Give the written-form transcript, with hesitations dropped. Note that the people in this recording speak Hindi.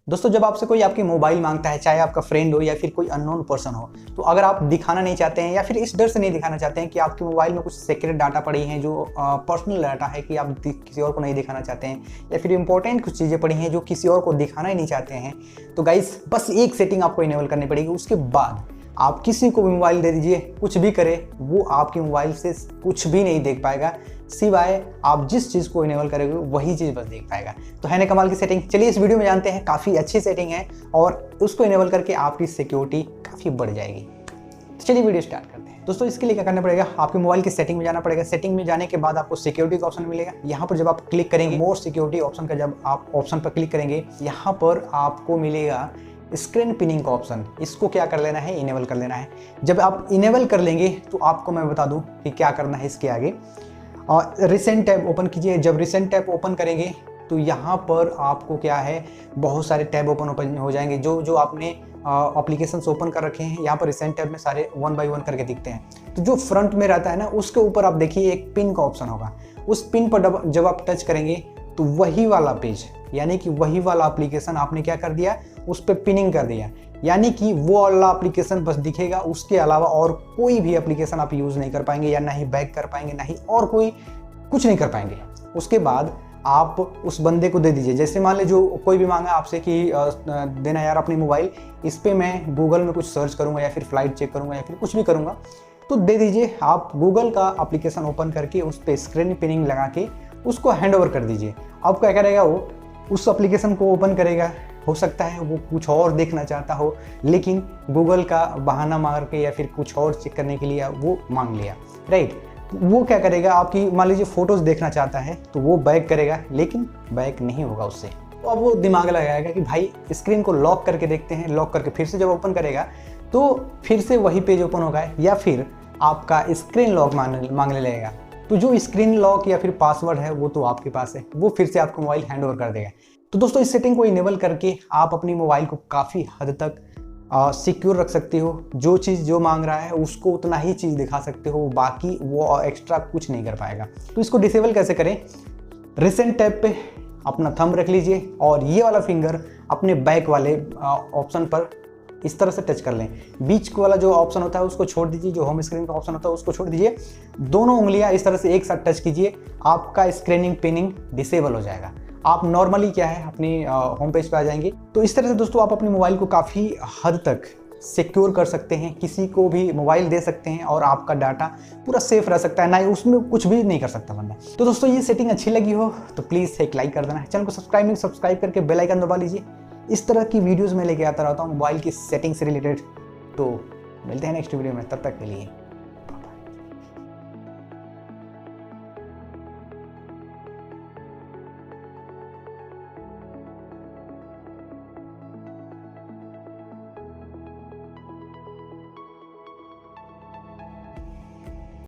दोस्तों जब आपसे कोई आपकी मोबाइल मांगता है, चाहे आपका फ्रेंड हो या फिर कोई अननोन पर्सन हो, तो अगर आप दिखाना नहीं चाहते हैं या फिर इस डर से नहीं दिखाना चाहते हैं कि आपके मोबाइल में कुछ सीक्रेट डाटा पड़ी हैं जो पर्सनल डाटा है कि आप किसी और को नहीं दिखाना चाहते हैं, या फिर इंपॉर्टेंट कुछ चीज़ें पड़ी हैं जो किसी और को दिखाना ही नहीं चाहते हैं, तो गाइस बस एक सेटिंग आपको इनेबल करनी पड़ेगी। उसके बाद आप किसी को भी मोबाइल दे दीजिए, कुछ भी करे, वो आपके मोबाइल से कुछ भी नहीं देख पाएगा, सिवाय आप जिस चीज़ को इनेबल करेंगे वही चीज़ बस देख पाएगा। तो है ना कमाल की सेटिंग। चलिए इस वीडियो में जानते हैं, काफ़ी अच्छी सेटिंग है और उसको इनेबल करके आपकी सिक्योरिटी काफ़ी बढ़ जाएगी। तो चलिए वीडियो स्टार्ट करते हैं। दोस्तों इसके लिए क्या करना पड़ेगा, आपके मोबाइल की सेटिंग में जाना पड़ेगा। सेटिंग में जाने के बाद आपको सिक्योरिटी का ऑप्शन मिलेगा। यहाँ पर जब आप क्लिक करेंगे, मोर सिक्योरिटी ऑप्शन का जब आप ऑप्शन पर क्लिक करेंगे, यहाँ पर आपको मिलेगा स्क्रीन पिनिंग का ऑप्शन। इसको क्या कर लेना है, इनेबल कर लेना है। जब आप इनेबल कर लेंगे तो आपको मैं बता दूं कि क्या करना है इसके आगे। और रिसेंट टैब ओपन कीजिए। जब रिसेंट टैब ओपन करेंगे तो यहाँ पर आपको क्या है, बहुत सारे टैब ओपन हो जाएंगे। जो आपने एप्लीकेशंस ओपन कर रखे हैं, यहाँ पर रिसेंट टैब में सारे 1 बाय 1 करके दिखते हैं। तो जो फ्रंट में रहता है ना, उसके ऊपर आप देखिए एक पिन का ऑप्शन होगा। उस पिन पर जब आप टच करेंगे तो वही वाला पेज, यानी कि वही वाला एप्लीकेशन आपने क्या कर दिया, उस पर पिनिंग कर दिया। यानी कि वो वाला एप्लीकेशन बस दिखेगा, उसके अलावा और कोई भी एप्लीकेशन आप यूज़ नहीं कर पाएंगे, या ना ही बैक कर पाएंगे, ना ही और कोई कुछ नहीं कर पाएंगे। उसके बाद आप उस बंदे को दे दीजिए। जैसे मान लीजिए जो कोई भी मांगा आपसे कि देना यार अपनी मोबाइल, इस पर मैं गूगल में कुछ सर्च करूँगा या फिर फ्लाइट चेक करूँगा या फिर कुछ भी करूँगा, तो दे दीजिए। आप गूगल का एप्लीकेशन ओपन करके उस पर स्क्रीन पिनिंग लगा के उसको हैंड ओवर कर दीजिए। अब क्या करेगा, वो उस एप्लीकेशन को ओपन करेगा। हो सकता है वो कुछ और देखना चाहता हो, लेकिन गूगल का बहाना मार के या फिर कुछ और चेक करने के लिए वो मांग लिया, राइट। वो क्या करेगा, आपकी मान लीजिए फ़ोटोज़ देखना चाहता है तो वो बैक करेगा, लेकिन बैक नहीं होगा उससे। तो अब वो दिमाग लगाएगा कि भाई स्क्रीन को लॉक करके देखते हैं। लॉक करके फिर से जब ओपन करेगा तो फिर से वही पेज ओपन होगा, या फिर आपका स्क्रीन लॉक मांगने लगेगा। तो जो स्क्रीन लॉक या फिर पासवर्ड है वो तो आपके पास है, वो फिर से आपको मोबाइल हैंड ओवर कर देगा। तो दोस्तों इस सेटिंग को इनेबल करके आप अपनी मोबाइल को काफ़ी हद तक सिक्योर रख सकते हो। जो चीज़ जो मांग रहा है उसको उतना ही चीज़ दिखा सकते हो, बाकी वो एक्स्ट्रा कुछ नहीं कर पाएगा। तो इसको डिसेबल कैसे करें, रिसेंट टैब पे अपना थंब रख लीजिए और ये वाला फिंगर अपने बैक वाले ऑप्शन पर इस तरह से टच कर लें। बीच वाला जो ऑप्शन होता है उसको छोड़ दीजिए, जो होम स्क्रीन का ऑप्शन होता है उसको छोड़ दीजिए। दोनों उंगलियां इस तरह से एक साथ टच कीजिए, आपका स्क्रीनिंग पिनिंग डिसेबल हो जाएगा। आप नॉर्मली क्या है अपनी होम पेज पे आ जाएंगे। तो इस तरह से दोस्तों आप अपने मोबाइल को काफ़ी हद तक सिक्योर कर सकते हैं, किसी को भी मोबाइल दे सकते हैं और आपका डाटा पूरा सेफ रह सकता है, ना ही उसमें कुछ भी नहीं कर सकता बंदा। तो दोस्तों ये सेटिंग अच्छी लगी हो तो प्लीज़ एक लाइक कर देना, चैनल को सब्सक्राइब करके बेल आइकन दबा लीजिए। इस तरह की वीडियोस मैं लेके आता रहता हूँ मोबाइल की सेटिंग से रिलेटेड। तो मिलते हैं नेक्स्ट वीडियो में, तब तक के लिए।